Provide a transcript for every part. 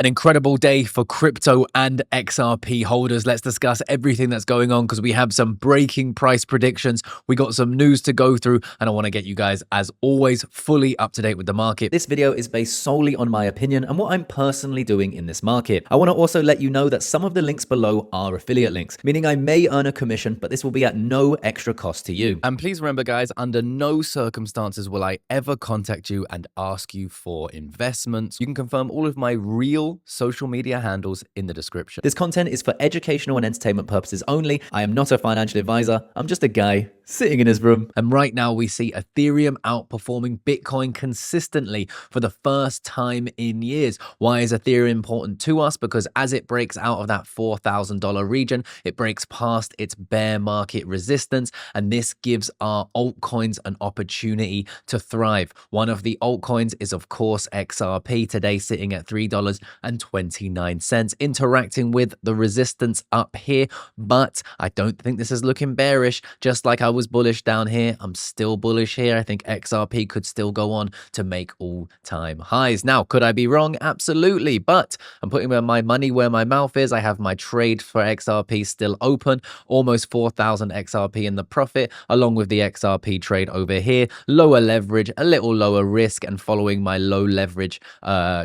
An incredible day for crypto and XRP holders. Let's discuss everything that's going on because we have some breaking price predictions. We got some news to go through, and I want to get you guys, as always, fully up to date with the market. This video is based solely on my opinion and what I'm personally doing in this market. I want to also let you know that some of the links below are affiliate links, meaning I may earn a commission, but this will be at no extra cost to you. And please remember, guys, under no circumstances will I ever contact you and ask you for investments. You can confirm all of my real social media handles in the description. This content is for educational and entertainment purposes only. I am not a financial advisor. I'm just a guy sitting in his room. And right now we see Ethereum outperforming Bitcoin consistently for the first time in years. Why is Ethereum important to us? Because as it breaks out of that $4,000 region, it breaks past its bear market resistance, and this gives our altcoins an opportunity to thrive. One of the altcoins is, of course, XRP, today sitting at $3.29, interacting with the resistance up here, but I don't think this is looking bearish. Just like I was bullish down here, I'm still bullish here. I think XRP could still go on to make all-time highs. Now, could I be wrong? Absolutely, but I'm putting my money where my mouth is. I have my trade for XRP still open, almost 4,000 XRP in the profit, along with the XRP trade over here. Lower leverage, a little lower risk, and following my low leverage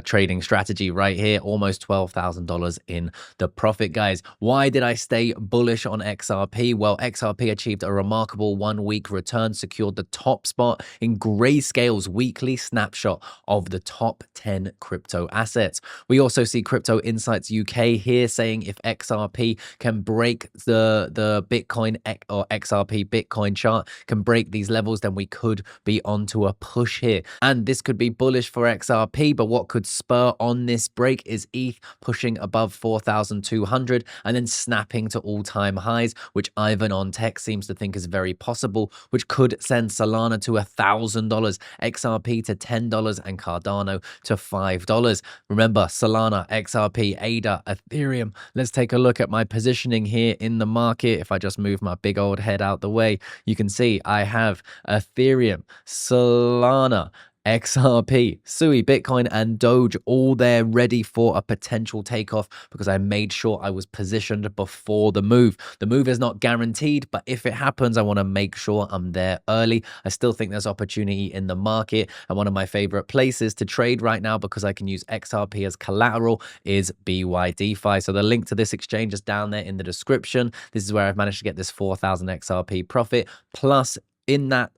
trading strategy right here, almost $12,000 in the profit, guys. Why did I stay bullish on XRP? Well, XRP achieved a remarkable 1-week return, secured the top spot in Grayscale's weekly snapshot of the top 10 crypto assets. We also see Crypto Insights UK here saying if XRP can break the Bitcoin or XRP Bitcoin chart, can break these levels, then we could be onto a push here. And this could be bullish for XRP, but what could spur on this break is ETH pushing above 4,200 and then snapping to all-time highs, which Ivan on Tech seems to think is very possible, which could send Solana to $1,000, XRP to $10, and Cardano to $5. Remember, Solana, XRP, ADA, Ethereum. Let's take a look at my positioning here in the market. If I just move my big old head out the way, you can see I have Ethereum, Solana, XRP, Sui, Bitcoin, and Doge all there ready for a potential takeoff because I made sure I was positioned before the move. The move is not guaranteed, but if it happens, I want to make sure I'm there early. I still think there's opportunity in the market, and one of my favorite places to trade right now because I can use XRP as collateral is BYDFI. So the link to this exchange is down there in the description. This is where I've managed to get this 4,000 XRP profit, plus in that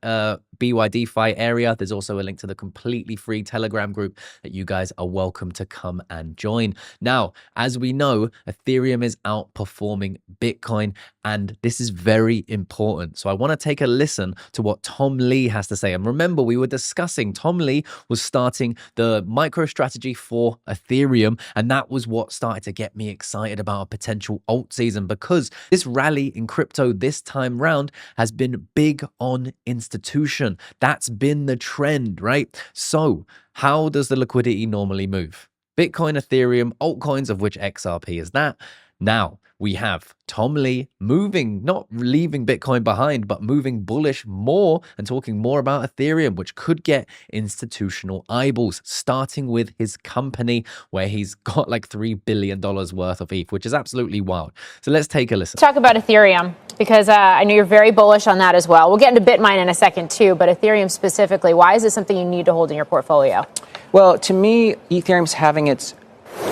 BYDFI area, there's also a link to the completely free Telegram group that you guys are welcome to come and join. Now, as we know, Ethereum is outperforming Bitcoin, and this is very important. So I want to take a listen to what Tom Lee has to say. And remember, we were discussing, Tom Lee was starting the MicroStrategy for Ethereum, and that was what started to get me excited about a potential alt season, because this rally in crypto this time round has been big on institution. That's been the trend, right? So how does the liquidity normally move? Bitcoin, Ethereum, altcoins, of which XRP is that. Now we have Tom Lee moving, not leaving Bitcoin behind, but moving bullish more and talking more about Ethereum, which could get institutional eyeballs, starting with his company where he's got like $3 billion worth of ETH, which is absolutely wild. So let's take a listen. Talk about Ethereum, because I know you're very bullish on that as well. We'll get into Bitmine in a second too, but Ethereum specifically, why is this something you need to hold in your portfolio? Well, to me, Ethereum's having its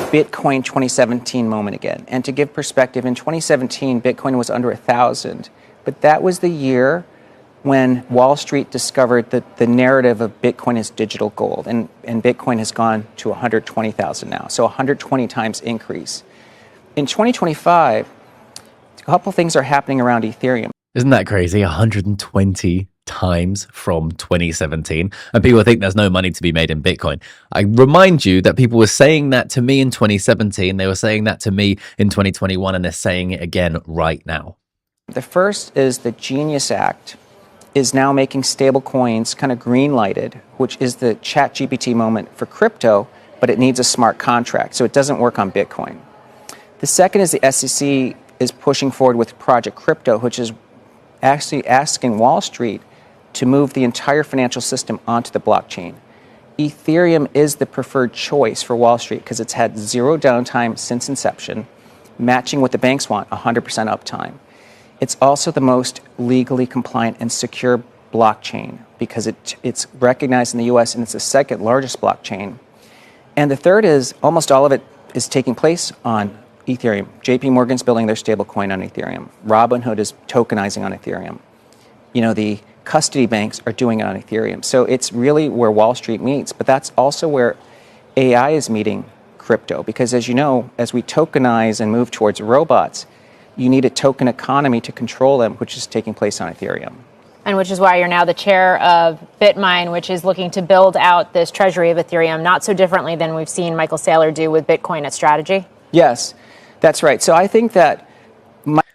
Bitcoin 2017 moment again. And to give perspective, in 2017, Bitcoin was under 1,000. But that was the year when Wall Street discovered that the narrative of Bitcoin is digital gold. And Bitcoin has gone to 120,000 now. So 120 times increase. In 2025, a couple things are happening around Ethereum. Isn't that crazy? 120 times from 2017, and people think there's no money to be made in Bitcoin. I remind you that people were saying that to me in 2017, they were saying that to me in 2021, and they're saying it again right now. The first is the Genius Act is now making stable coins kind of green lighted, which is the ChatGPT moment for crypto, but it needs a smart contract, so it doesn't work on Bitcoin. The second is the SEC is pushing forward with Project Crypto, which is actually asking Wall Street to move the entire financial system onto the blockchain. Ethereum is the preferred choice for Wall Street because it's had zero downtime since inception, matching what the banks want, 100% uptime. It's also the most legally compliant and secure blockchain because it's recognized in the US and it's the second largest blockchain. And the third is almost all of it is taking place on Ethereum. JP Morgan's building their stablecoin on Ethereum. Robinhood is tokenizing on Ethereum. You know, the custody banks are doing it on Ethereum. So it's really where Wall Street meets, but that's also where AI is meeting crypto because as you know, as we tokenize and move towards robots, you need a token economy to control them, which is taking place on Ethereum. And which is why you're now the chair of BitMine, which is looking to build out this treasury of Ethereum, not so differently than we've seen Michael Saylor do with Bitcoin at Strategy. Yes, that's right. So I think that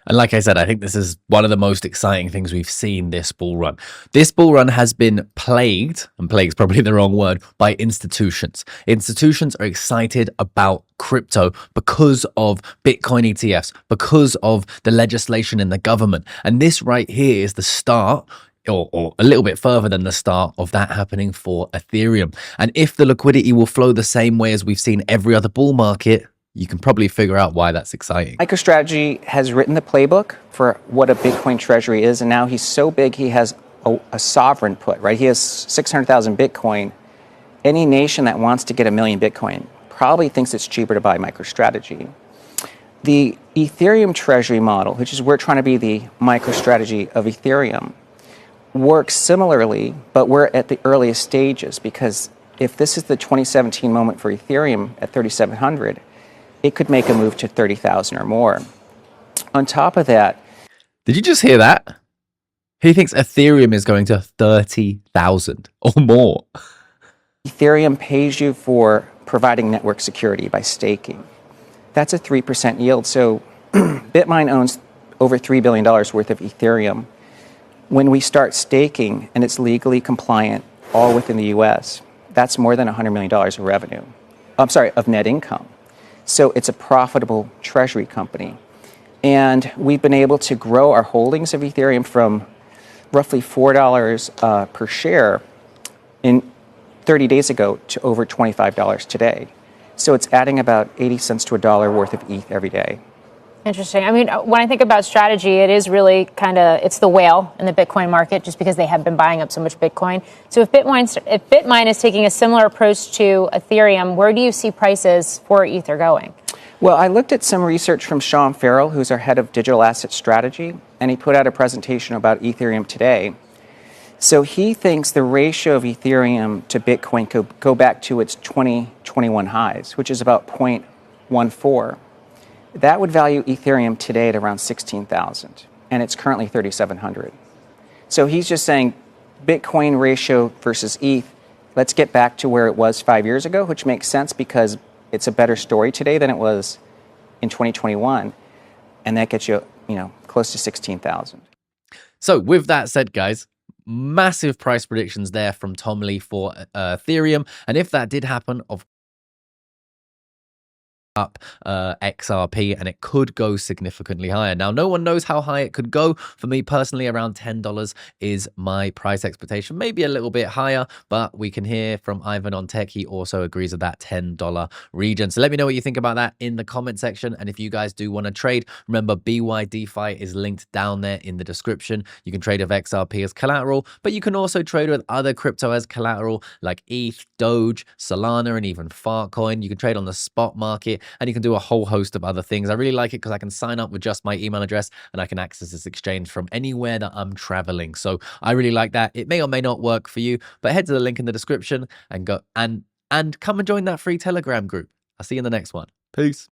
and like I said, I think this is one of the most exciting things we've seen this bull run. This bull run has been plagued, and plague's probably the wrong word, by institutions. Institutions are excited about crypto because of Bitcoin ETFs, because of the legislation in the government. And this right here is the start or a little bit further than the start of that happening for Ethereum. And if the liquidity will flow the same way as we've seen every other bull market, you can probably figure out why that's exciting. MicroStrategy has written the playbook for what a Bitcoin treasury is, and now he's so big he has a sovereign put, right? He has 600,000 Bitcoin. Any nation that wants to get 1 million Bitcoin probably thinks it's cheaper to buy MicroStrategy. The Ethereum treasury model, which is we're trying to be the MicroStrategy of Ethereum, works similarly, but we're at the earliest stages because if this is the 2017 moment for Ethereum at 3,700, it could make a move to 30,000 or more. On top of that... Did you just hear that? He thinks Ethereum is going to 30,000 or more. Ethereum pays you for providing network security by staking. That's a 3% yield. So BitMine owns over $3 billion worth of Ethereum. When we start staking and it's legally compliant, all within the US, that's more than $100 million of revenue. Of net income. So it's a profitable treasury company. And we've been able to grow our holdings of Ethereum from roughly $4 per share in 30 days ago to over $25 today. So it's adding about 80 cents to $1 worth of ETH every day. Interesting. I mean, when I think about Strategy, it is really it's the whale in the Bitcoin market just because they have been buying up so much Bitcoin. So if BitMine is taking a similar approach to Ethereum, where do you see prices for Ether going? Well, I looked at some research from Sean Farrell, who's our head of digital asset strategy, and he put out a presentation about Ethereum today. So he thinks the ratio of Ethereum to Bitcoin could go back to its 2021 highs, which is about 0.14. That would value Ethereum today at around 16,000, and it's currently 3,700. So he's just saying Bitcoin ratio versus ETH, let's get back to where it was 5 years ago, which makes sense because it's a better story today than it was in 2021, and that gets you, close to 16,000. So with that said, guys, massive price predictions there from Tom Lee for Ethereum, and if that did happen, of up XRP, and it could go significantly higher. Now, no one knows how high it could go. For me personally, around $10 is my price expectation, maybe a little bit higher, but we can hear from Ivan on Tech. He also agrees with that $10 region. So let me know what you think about that in the comment section. And if you guys do want to trade, remember BYDFI is linked down there in the description. You can trade with XRP as collateral, but you can also trade with other crypto as collateral like ETH, Doge, Solana, and even Farcoin. You can trade on the spot market, and you can do a whole host of other things. I really like it because I can sign up with just my email address and I can access this exchange from anywhere that I'm traveling. So I really like that. It may or may not work for you, but head to the link in the description and go and come and join that free Telegram group. I'll see you in the next one. Peace.